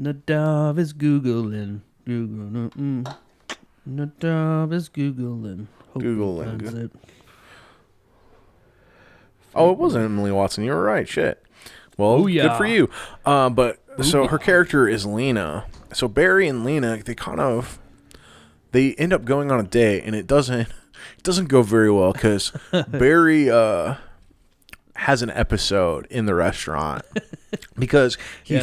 Nadav is Googling. Nadav is Googling. Hope Googling. he finds it. Oh, it wasn't Emily Watson. You were right. Shit. Well, good for you. So her character is Lena. So Barry and Lena, they end up going on a date, and it doesn't go very well because Barry has an episode in the restaurant because he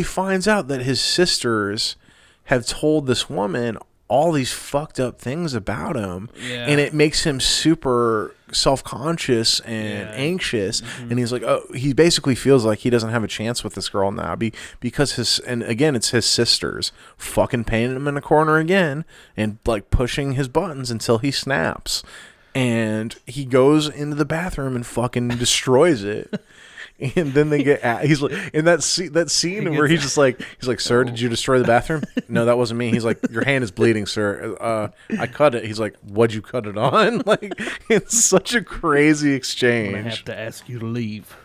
finds out that his sisters have told this woman all these fucked up things about him, and it makes him super self-conscious and anxious, and he's like, he basically feels like he doesn't have a chance with this girl now because it's his sisters fucking painting him in a corner again and like pushing his buttons until he snaps, and he goes into the bathroom and fucking destroys it. And then they get he's like in that scene where he's like, sir, did you destroy the bathroom? No, that wasn't me. He's like, your hand is bleeding, sir. I cut it. He's like, what'd you cut it on? Like, it's such a crazy exchange. I'm gonna have to ask you to leave.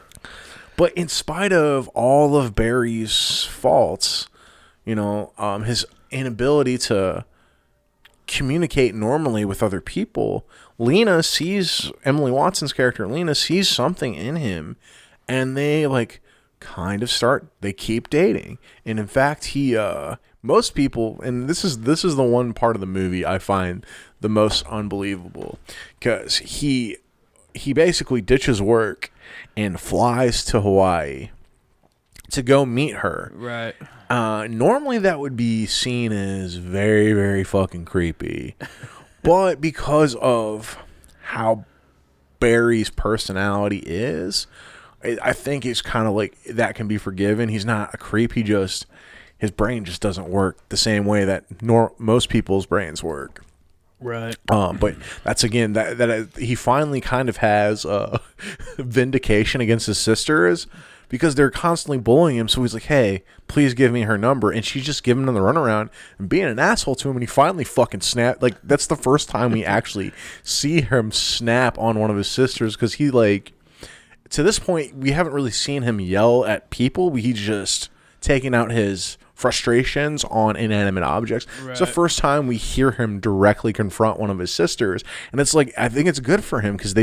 But in spite of all of Barry's faults, his inability to communicate normally with other people, Emily Watson's character Lena sees something in him. And they they keep dating. And in fact, most people, and this is the one part of the movie I find the most unbelievable, because he basically ditches work and flies to Hawaii to go meet her. Right. Normally that would be seen as very, very fucking creepy. But because of how Barry's personality is, I think it's kind of like that can be forgiven. He's not a creep. His brain just doesn't work the same way that most people's brains work. Right. But that's again that he finally kind of has vindication against his sisters because they're constantly bullying him. So he's like, "Hey, please give me her number," and she's just giving him the runaround and being an asshole to him. And he finally fucking snapped. Like, that's the first time we actually see him snap on one of his sisters, because he to this point, we haven't really seen him yell at people. He's just taking out his frustrations on inanimate objects. Right. It's the first time we hear him directly confront one of his sisters. And it's like, I think it's good for him because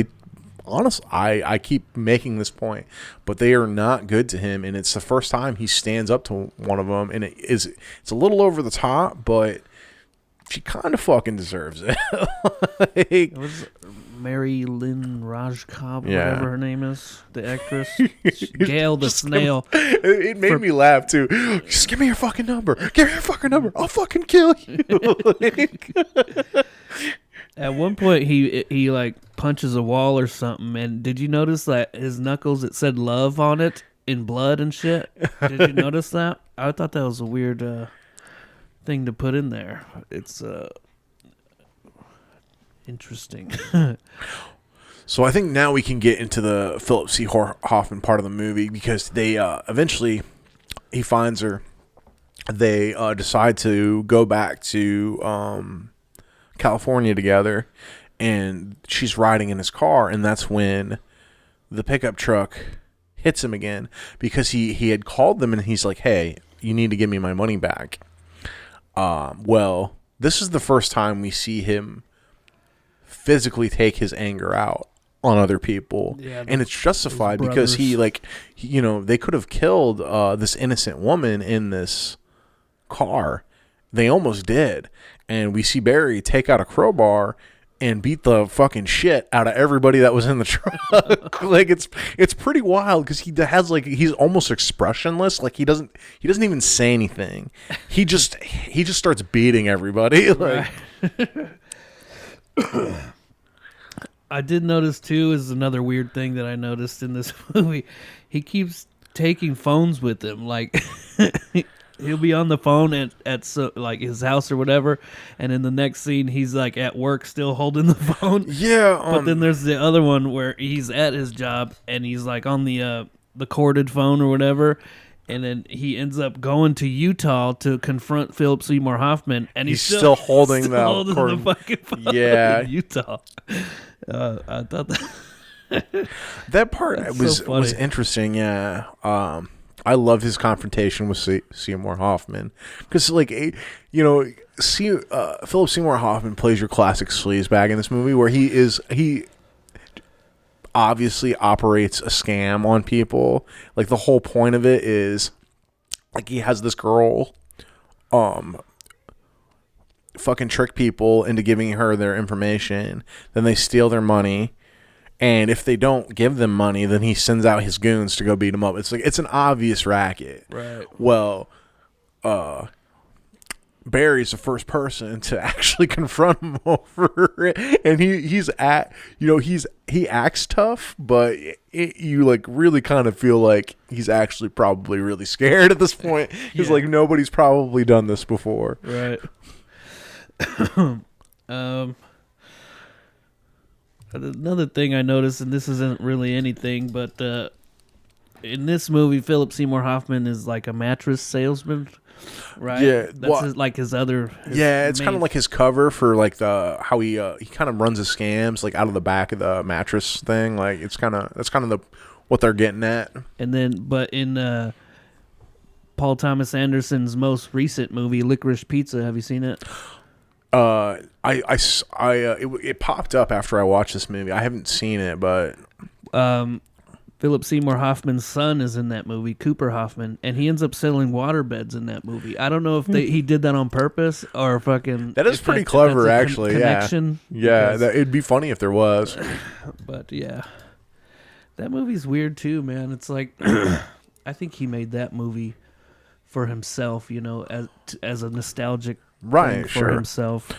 honestly, I keep making this point, but they are not good to him. And it's the first time he stands up to one of them. And it's a little over the top, but she kind of fucking deserves it. It was Mary Lynn Rajkab, whatever her name is, the actress. Gail the Snail. It made me laugh too. Just give me your fucking number. Give me your fucking number. I'll fucking kill you. At one point, he like punches a wall or something. And did you notice that his knuckles, it said love on it in blood and shit? Did you notice that? I thought that was a weird thing to put in there. It's interesting. So I think now we can get into the Philip C. Hoffman part of the movie, because they eventually he finds her. They decide to go back to California together, and she's riding in his car, and that's when the pickup truck hits him again, because he had called them and he's like, "Hey, you need to give me my money back." Well, this is the first time we see him physically take his anger out on other people, and it's justified because they could have killed this innocent woman in this car. They almost did, and we see Barry take out a crowbar and beat the fucking shit out of everybody that was in the truck. Like, it's pretty wild, because he has he's almost expressionless. Like, he doesn't even say anything. He just starts beating everybody. Like. I did notice too, is another weird thing that I noticed in this movie. He keeps taking phones with him. Like he'll be on the phone at like his house or whatever, and in the next scene he's like at work still holding the phone. Yeah. But then there's the other one where he's at his job and he's like on the corded phone or whatever. And then he ends up going to Utah to confront Philip Seymour Hoffman, and he's still holding the fucking phone in Utah. I thought that part was interesting. Yeah, I love his confrontation with Seymour Hoffman because, like, Philip Seymour Hoffman plays your classic sleazebag in this movie, where he obviously operates a scam on people. Like, the whole point of it is, like, he has this girl fucking trick people into giving her their information, then they steal their money, and if they don't give them money, then he sends out his goons to go beat them up. It's like, it's an obvious racket. Right. Well, Barry's the first person to actually confront him over it, and he acts tough, but you like really kind of feel like he's actually probably really scared at this point, because like nobody's probably done this before. Right. Another thing I noticed, and this isn't really anything, but in this movie, Philip Seymour Hoffman is like a mattress salesman. Right. Yeah, that's his other. It's kind of like his cover for like how he kind of runs his scams like out of the back of the mattress thing. Like that's kind of what they're getting at. And then, but in Paul Thomas Anderson's most recent movie, Licorice Pizza, have you seen it? It popped up after I watched this movie. I haven't seen it, but Philip Seymour Hoffman's son is in that movie, Cooper Hoffman, and he ends up selling waterbeds in that movie. I don't know if he did that on purpose or fucking. That is pretty clever, actually. Connection. Yeah, it'd be funny if there was. But yeah, that movie's weird too, man. It's like I think he made that movie for himself, as a nostalgic thing for himself.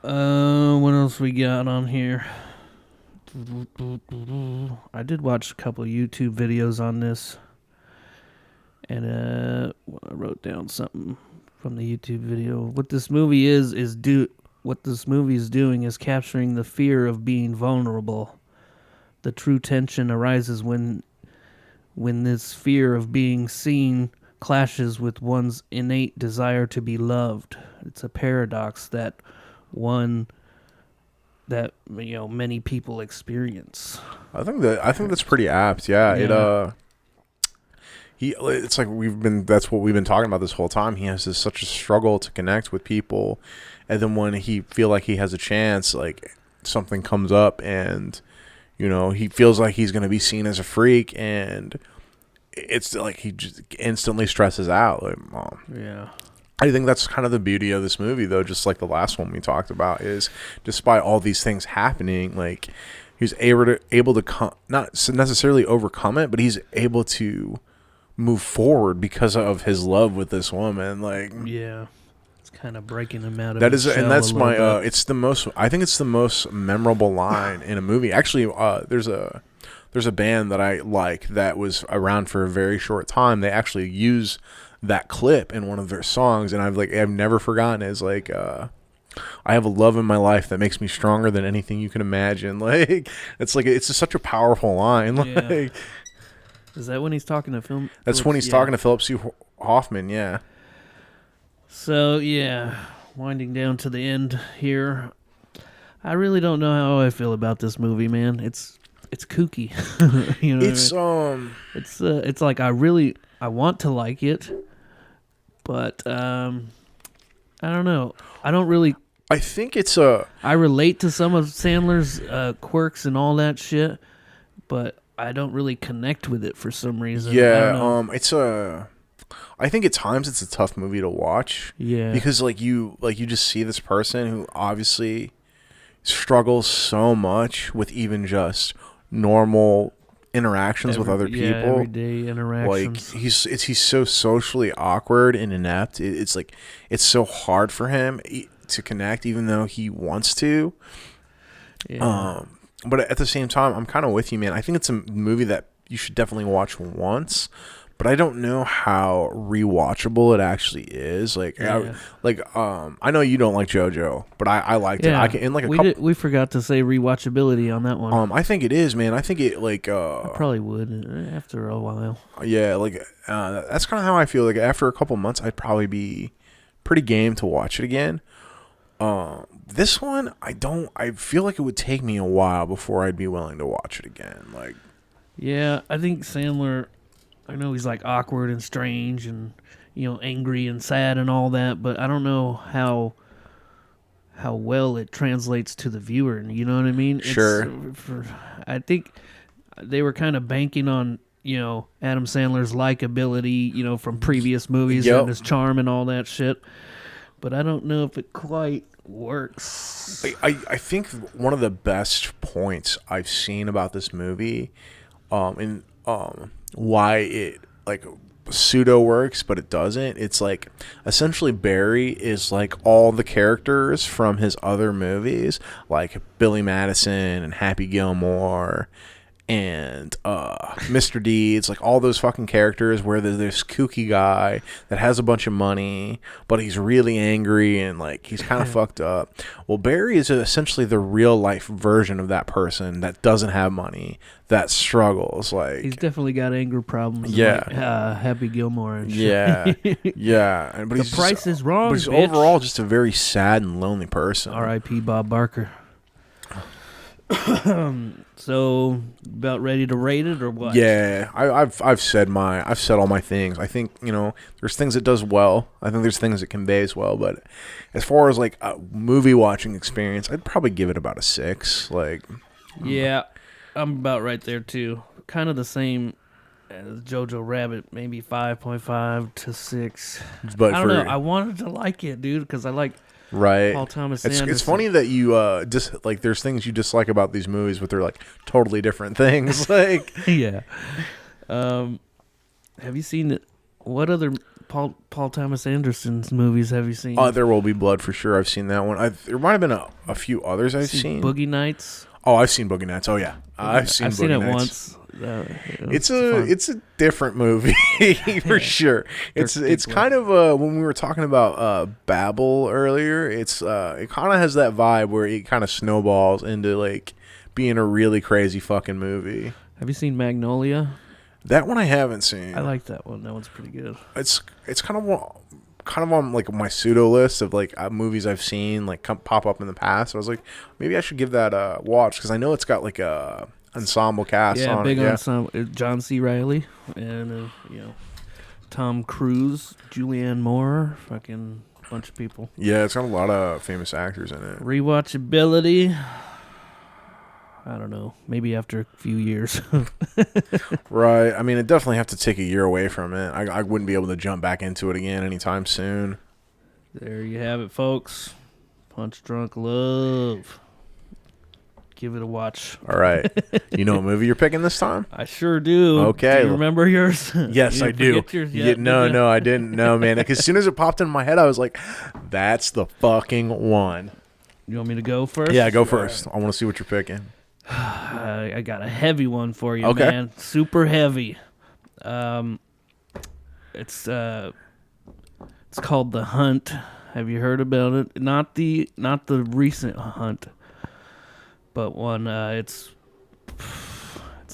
What else we got on here? I did watch a couple of YouTube videos on this, and I wrote down something from the YouTube video. What this movie is doing is capturing the fear of being vulnerable. The true tension arises when this fear of being seen clashes with one's innate desire to be loved. It's a paradox that many people experience. I think that's pretty apt. Yeah. It's like that's what we've been talking about this whole time. He has such a struggle to connect with people, and then when he feel like he has a chance, like something comes up, and he feels like he's going to be seen as a freak, and it's like he just instantly stresses out. Like, yeah. I think that's kind of the beauty of this movie, though, just like the last one we talked about, is despite all these things happening, like he's able to not necessarily overcome it, but he's able to move forward because of his love with this woman. Like, yeah, it's kind of breaking him out of that is, and that's my. It's the most. I think it's the most memorable line in a movie. Actually, there's a band that I like that was around for a very short time. They actually use that clip in one of their songs, and I've never forgotten it. It's like I have a love in my life that makes me stronger than anything you can imagine. Like it's just such a powerful line. Like, yeah. Is that when he's talking to Philip? That's when he's talking to Philip Seymour Hoffman. Yeah. So yeah, winding down to the end here. I really don't know how I feel about this movie, man. It's kooky. It's like I want to like it, but I don't know. I don't really. I think I relate to some of Sandler's quirks and all that shit, but I don't really connect with it for some reason. Yeah, I think at times it's a tough movie to watch. Yeah, because you just see this person who obviously struggles so much with even just normal interactions with other people, everyday interactions. Like he's so socially awkward and inept. It's like it's so hard for him to connect, even though he wants to. Yeah. But at the same time, I'm kind of with you, man. I think it's a movie that you should definitely watch once. But I don't know how rewatchable it actually is. Like, I know you don't like JoJo, but I liked it. I can in like a couple. We forgot to say rewatchability on that one. I think it is, man. I think it like. I probably would after a while. Yeah, like that's kind of how I feel. Like after a couple months, I'd probably be pretty game to watch it again. This one, I feel like it would take me a while before I'd be willing to watch it again. Like, yeah, I think Sandler. I know he's like awkward and strange and angry and sad and all that, but I don't know how well it translates to the viewer. You know what I mean? Sure. I think they were kind of banking on Adam Sandler's likability, from previous movies and his charm and all that shit. But I don't know if it quite works. I think one of the best points I've seen about this movie, why it like pseudo works but it doesn't, it's like essentially Barry is like all the characters from his other movies, like Billy Madison and Happy Gilmore and Mr. Deeds, like all those fucking characters where there's this kooky guy that has a bunch of money, but he's really angry and like he's kind of fucked up. Well, Barry is essentially the real life version of that person that doesn't have money, that struggles. Like he's definitely got anger problems. Yeah, like, Happy Gilmore and shit. Yeah, yeah. But the price is wrong. But he's bitch. Overall just a very sad and lonely person. R.I.P. Bob Barker. So about ready to rate it or what? Yeah, I've said all my things. I think there's things it does well. I think there's things it conveys well. But as far as like a movie watching experience, I'd probably give it about a 6. Like, yeah, I'm about right there too. Kind of the same as Jojo Rabbit, maybe 5.5 to 6. But I don't know. I wanted to like it, dude, because I like. Right. Paul Thomas Anderson. It's funny that you like there's things you dislike about these movies, but they're like totally different things. Like yeah. Have you seen what other Paul Thomas Anderson's movies have you seen? There Will Be Blood for sure. I've seen that one. There might have been a few others I've seen. Boogie Nights. Oh, I've seen Boogie Nights. Oh yeah, I've seen Boogie Nights. Once. It's a different movie for sure. It's kind of when we were talking about Babel earlier. It kind of has that vibe where it kind of snowballs into like being a really crazy fucking movie. Have you seen Magnolia? That one I haven't seen. I like that one. That one's pretty good. It's kind of on like my pseudo list of like movies I've seen like pop up in the past. So I was like, maybe I should give that a watch because I know it's got like a ensemble cast on big it. Yeah, ensemble. John C. Reilly and Tom Cruise, Julianne Moore, fucking bunch of people. Yeah, it's got a lot of famous actors in it. Rewatchability, I don't know, maybe after a few years. Right. I mean, it definitely have to take a year away from it. I wouldn't be able to jump back into it again anytime soon. There you have it, folks. Punch Drunk Love. Give it a watch. All right. You know what movie you're picking this time? I sure do. Okay. Do you remember yours? Yes, I do. No, I didn't. No, man. Because as soon as it popped in my head, I was like, that's the fucking one. You want me to go first? Yeah, go first. I want to see what you're picking. I got a heavy one for you, okay. Man. Super heavy. It's called The Hunt. Have you heard about it? Not the recent Hunt. But one, it's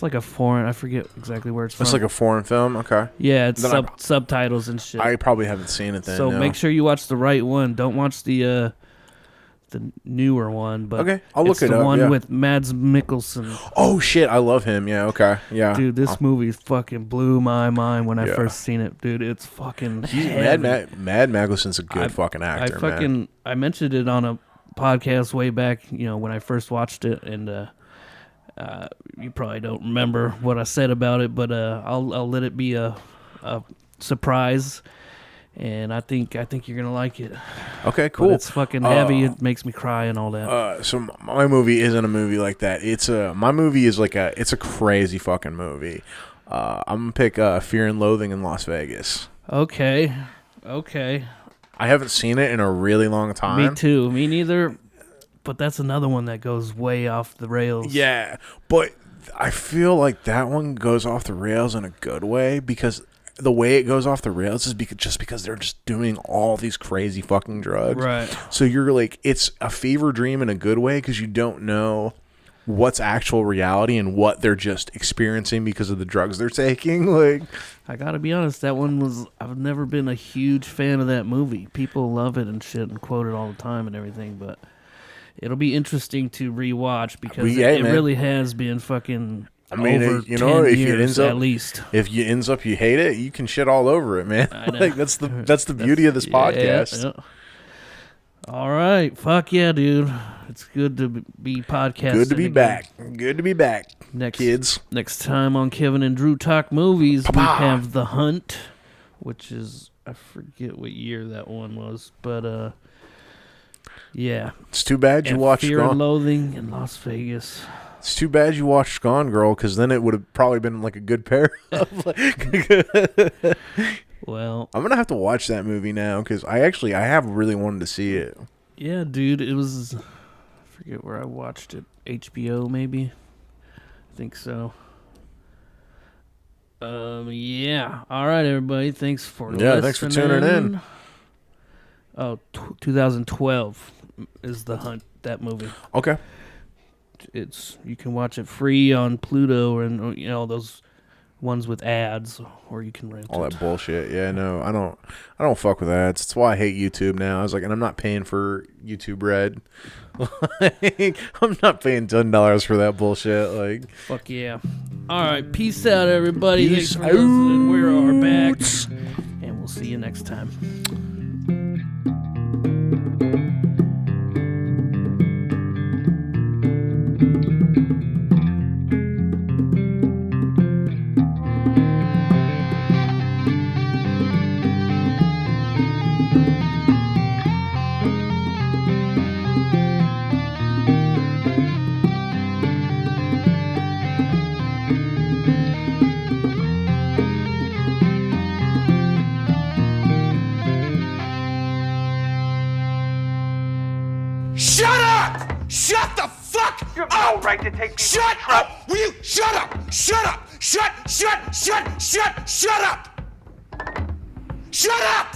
like a foreign. I forget exactly where it's from. It's like a foreign film. Okay. Yeah, it's subtitles and shit. I probably haven't seen it then. So make sure you watch the right one. Don't watch the newer one. But okay, I'll look it up. The one with Mads Mikkelsen. Oh shit, I love him. Yeah. Okay. Yeah. Dude, this movie fucking blew my mind when I first seen it. Dude, it's fucking. Mad Mikkelsen's a good fucking actor. Man. I mentioned it on a podcast way back, when I first watched it, and you probably don't remember what I said about it, but I'll let it be a surprise, and I think you're gonna like it. Okay, cool. But it's fucking heavy. It makes me cry and all that. So my movie isn't a movie like that. My movie is it's a crazy fucking movie. I'm gonna pick Fear and Loathing in Las Vegas. Okay. I haven't seen it in a really long time. Me too. Me neither. But that's another one that goes way off the rails. Yeah, but I feel like that one goes off the rails in a good way because the way it goes off the rails is because they're just doing all these crazy fucking drugs. Right. So you're like, it's a fever dream in a good way because you don't know what's actual reality and what they're just experiencing because of the drugs they're taking. Like, I gotta be honest, that one was. I've never been a huge fan of that movie. People love it and shit and quote it all the time and everything, but it'll be interesting to rewatch because it really has been fucking. I mean, over 10 if years, it ends up, at least. If you ends up you hate it, you can shit all over it, man. Like that's the beauty of this podcast. Yeah. All right, fuck yeah, dude. It's good to be podcasting. Good to be again. back. Good to be back, kids. Next time on Kevin and Drew Talk Movies, we have The Hunt, which is, I forget what year that one was, but yeah. It's too bad you watched Fear and Loathing in Las Vegas. It's too bad you watched Gone Girl, because then it would have probably been like a good pair. Well, I'm gonna have to watch that movie now because I have really wanted to see it. Yeah, dude, it was. I forget where I watched it. HBO, maybe. I think so. Yeah. All right, everybody. Thanks for listening. Yeah, thanks for tuning in. Oh, 2012 is The Hunt. That movie. Okay. You can watch it free on Pluto and those ones with ads, or you can rent all it. That bullshit. Yeah, no, I don't fuck with ads. That's why I hate YouTube now. I was like, and I'm not paying for YouTube Red. I'm not paying $10 for that bullshit. Like, fuck yeah. All right, peace out, everybody. Peace Thanks for listening. We are back, and we'll see you next time. Shut up! Shut the fuck up! You have no right to take me. Shut up! Will you shut up? Shut up! Shut up! Shut up! Shut up!